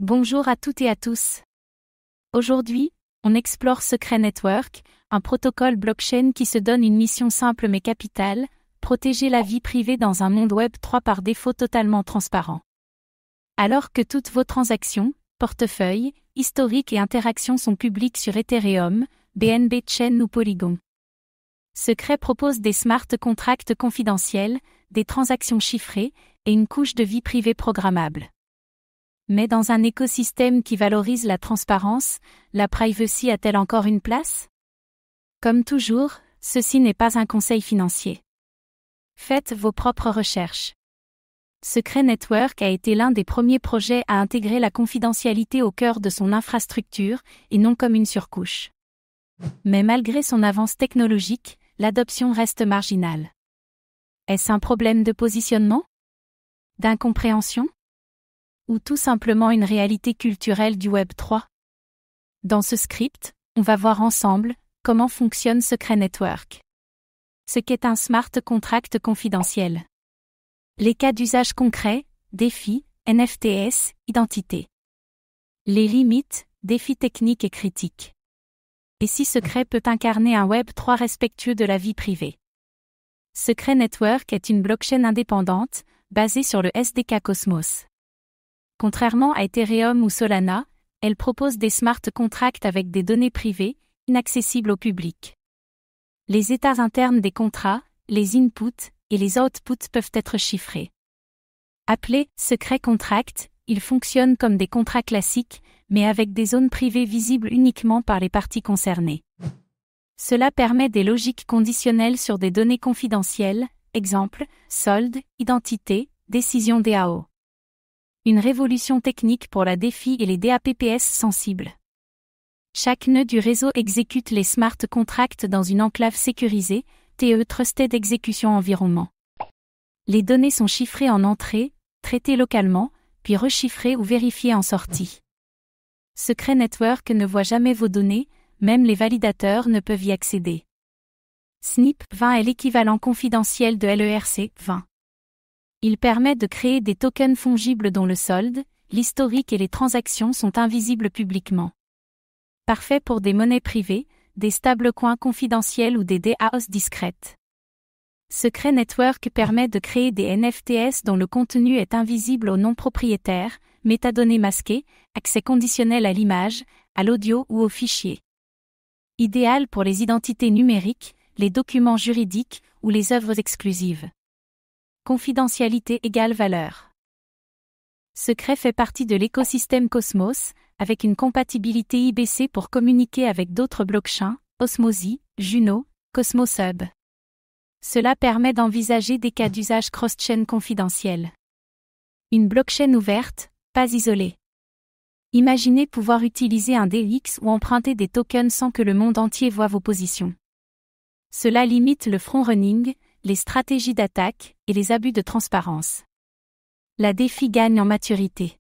Bonjour à toutes et à tous. Aujourd'hui, on explore Secret Network, un protocole blockchain qui se donne une mission simple mais capitale, protéger la vie privée dans un monde Web 3 par défaut totalement transparent. Alors que toutes vos transactions, portefeuilles, historiques et interactions sont publiques sur Ethereum, BNB Chain ou Polygon. Secret propose des smart contracts confidentiels, des transactions chiffrées et une couche de vie privée programmable. Mais dans un écosystème qui valorise la transparence, la privacy a-t-elle encore une place? Comme toujours, ceci n'est pas un conseil financier. Faites vos propres recherches. Secret Network a été l'un des premiers projets à intégrer la confidentialité au cœur de son infrastructure et non comme une surcouche. Mais malgré son avance technologique, l'adoption reste marginale. Est-ce un problème de positionnement? D'incompréhension? Ou tout simplement une réalité culturelle du Web 3? Dans ce script, on va voir ensemble comment fonctionne Secret Network. Ce qu'est un smart contract confidentiel. Les cas d'usage concrets, défis, NFTs, identité. Les limites, défis techniques et critiques. Et si Secret peut incarner un Web 3 respectueux de la vie privée? Secret Network est une blockchain indépendante, basée sur le SDK Cosmos. Contrairement à Ethereum ou Solana, elle propose des smart contracts avec des données privées, inaccessibles au public. Les états internes des contrats, les inputs et les outputs peuvent être chiffrés. Appelés secret contract, ils fonctionnent comme des contrats classiques, mais avec des zones privées visibles uniquement par les parties concernées. Cela permet des logiques conditionnelles sur des données confidentielles, exemple, solde, identité, décision DAO. Une révolution technique pour la DeFi et les DApps sensibles. Chaque nœud du réseau exécute les smart contracts dans une enclave sécurisée, TE Trusted Execution Environment. Les données sont chiffrées en entrée, traitées localement, puis rechiffrées ou vérifiées en sortie. Secret Network ne voit jamais vos données, même les validateurs ne peuvent y accéder. SNIP 20 est l'équivalent confidentiel de l'ERC 20. Il permet de créer des tokens fongibles dont le solde, l'historique et les transactions sont invisibles publiquement. Parfait pour des monnaies privées, des stablecoins confidentiels ou des DAOs discrètes. Secret Network permet de créer des NFTs dont le contenu est invisible aux non-propriétaires, métadonnées masquées, accès conditionnel à l'image, à l'audio ou aux fichiers. Idéal pour les identités numériques, les documents juridiques ou les œuvres exclusives. Confidentialité égale valeur. Secret fait partie de l'écosystème Cosmos, avec une compatibilité IBC pour communiquer avec d'autres blockchains, Osmosis, Juno, Cosmos Hub. Cela permet d'envisager des cas d'usage cross-chain confidentiels. Une blockchain ouverte, pas isolée. Imaginez pouvoir utiliser un DX ou emprunter des tokens sans que le monde entier voie vos positions. Cela limite le front-running, les stratégies d'attaque et les abus de transparence. La DeFi gagne en maturité.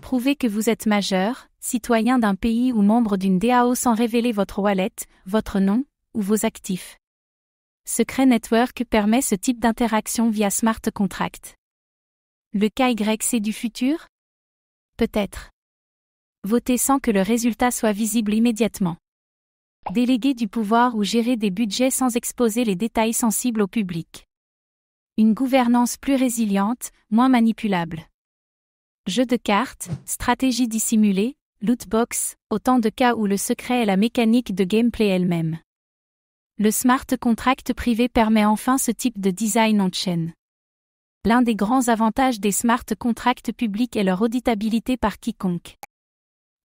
Prouvez que vous êtes majeur, citoyen d'un pays ou membre d'une DAO sans révéler votre wallet, votre nom ou vos actifs. Secret Network permet ce type d'interaction via smart contract. Le cas YC du futur? Peut-être. Votez sans que le résultat soit visible immédiatement. Déléguer du pouvoir ou gérer des budgets sans exposer les détails sensibles au public. Une gouvernance plus résiliente, moins manipulable. Jeu de cartes, stratégie dissimulée, lootbox, autant de cas où le secret est la mécanique de gameplay elle-même. Le smart contract privé permet enfin ce type de design on-chain. L'un des grands avantages des smart contracts publics est leur auditabilité par quiconque.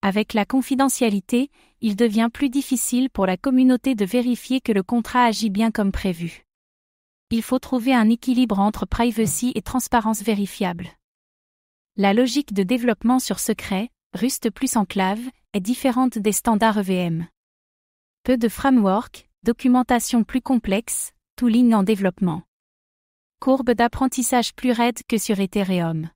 Avec la confidentialité, il devient plus difficile pour la communauté de vérifier que le contrat agit bien comme prévu. Il faut trouver un équilibre entre privacy et transparence vérifiable. La logique de développement sur secret, Rust plus enclave, est différente des standards EVM. Peu de framework, documentation plus complexe, tooling en développement. Courbe d'apprentissage plus raide que sur Ethereum.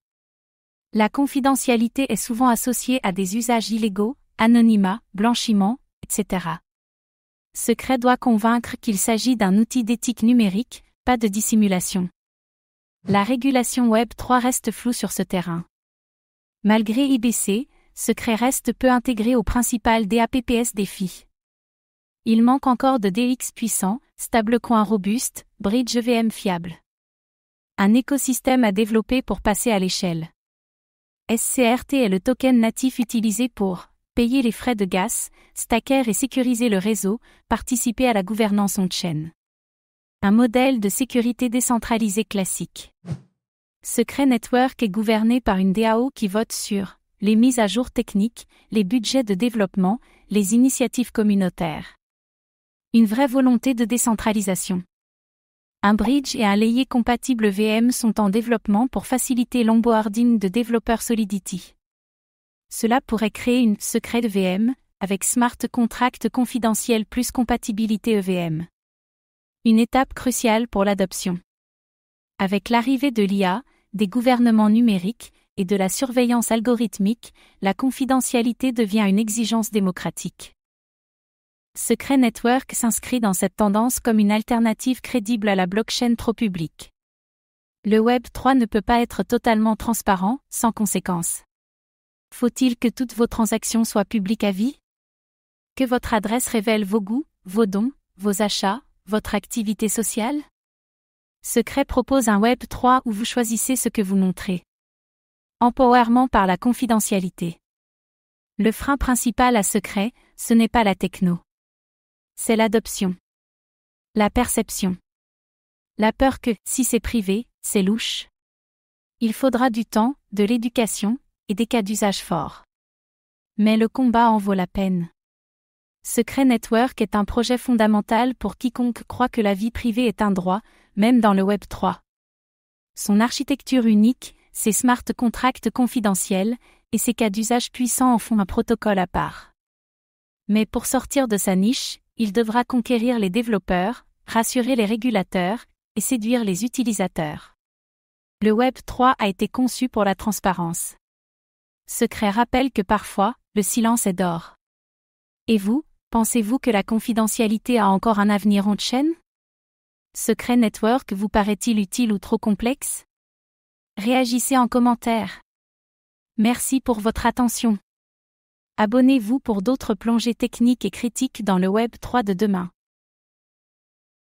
La confidentialité est souvent associée à des usages illégaux, anonymat, blanchiment, etc. Secret doit convaincre qu'il s'agit d'un outil d'éthique numérique, pas de dissimulation. La régulation Web 3 reste floue sur ce terrain. Malgré IBC, Secret reste peu intégré au principal DApps défi. Il manque encore de DX puissant, stablecoin robuste, bridge EVM fiable. Un écosystème à développer pour passer à l'échelle. SCRT est le token natif utilisé pour payer les frais de gaz, stacker et sécuriser le réseau, participer à la gouvernance on-chain. Un modèle de sécurité décentralisée classique. Secret Network est gouverné par une DAO qui vote sur les mises à jour techniques, les budgets de développement, les initiatives communautaires. Une vraie volonté de décentralisation. Un bridge et un layer compatible VM sont en développement pour faciliter l'onboarding de développeurs Solidity. Cela pourrait créer une secret de VM, avec smart contract confidentiel plus compatibilité EVM. Une étape cruciale pour l'adoption. Avec l'arrivée de l'IA, des gouvernements numériques et de la surveillance algorithmique, la confidentialité devient une exigence démocratique. Secret Network s'inscrit dans cette tendance comme une alternative crédible à la blockchain trop publique. Le Web 3 ne peut pas être totalement transparent, sans conséquence. Faut-il que toutes vos transactions soient publiques à vie? Que votre adresse révèle vos goûts, vos dons, vos achats, votre activité sociale? Secret propose un Web 3 où vous choisissez ce que vous montrez. Empowerment par la confidentialité. Le frein principal à Secret, ce n'est pas la techno. C'est l'adoption. La perception. La peur que, si c'est privé, c'est louche. Il faudra du temps, de l'éducation, et des cas d'usage forts. Mais le combat en vaut la peine. Secret Network est un projet fondamental pour quiconque croit que la vie privée est un droit, même dans le Web 3. Son architecture unique, ses smart contracts confidentiels, et ses cas d'usage puissants en font un protocole à part. Mais pour sortir de sa niche, il devra conquérir les développeurs, rassurer les régulateurs, et séduire les utilisateurs. Le Web 3 a été conçu pour la transparence. Secret rappelle que parfois, le silence est d'or. Et vous, pensez-vous que la confidentialité a encore un avenir on-chain? Secret Network vous paraît-il utile ou trop complexe? Réagissez en commentaire. Merci pour votre attention. Abonnez-vous pour d'autres plongées techniques et critiques dans le Web 3 de demain.